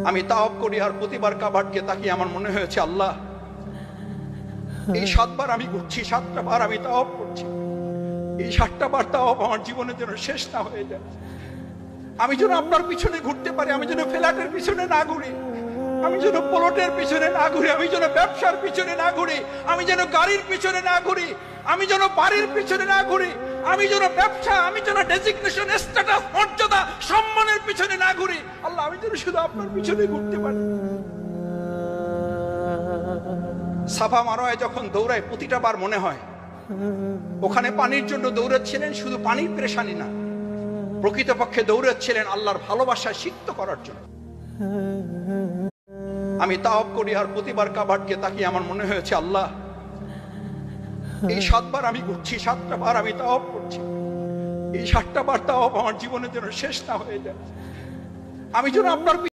আমি তাওয়াব করি আর প্রতিবার কাবারকে তাকিয়ে আমার মনে হয়েছে আল্লাহ এই 7 বার আমি ঘুরছি, 7টা বার আমি তাওয়াব করছি, এই 7টা বার তাওয়াব আমার জীবনের জন্য শেষ না হয়ে যায়। আমি যেন আপনার পিছনে ঘুরতে পারি, আমি যেন ফ্ল্যাটের পিছনে না ঘুরি, আমি যেন প্লটের পিছনে না ঘুরি, আমি যেন ব্যবসার পিছনে না ঘুরি, আমি যেন গাড়ির পিছনে না ঘুরি, আমি যেন বাড়ির পিছনে না ঘুরি, আমি যেন ব্যবসা, আমি যেন ডেজিগনেশন, স্ট্যাটাস, মর্যাদা, সম্মানের পিছনে না ঘুরি। আল্লাহ আমি যেন শুধু আপনার পিছনে ঘুরতে পারি। সাফা মারোয়ায় যখন দৌড়ায় প্রতিটা বার মনে হয় ওখানে পানির জন্য দৌড়াচ্ছিলেন, শুধু পানির পেরেশানি না, প্রকৃতপক্ষে দৌড়াচ্ছিলেন আল্লাহর ভালোবাসা সিক্ত করার জন্য। আমি তাওয়াব করি আর প্রতিবার কাবারকে তাকিয়ে আমার মনে হয়েছে আল্লাহ এই 7 বার আমি ঘুরছি, 7টা বার আমি তাওয়াব করছি, এই 7টা বার তাওয়াব আমার জীবনের জন্য শেষ না হয়ে যায়। আমি যেন আপনার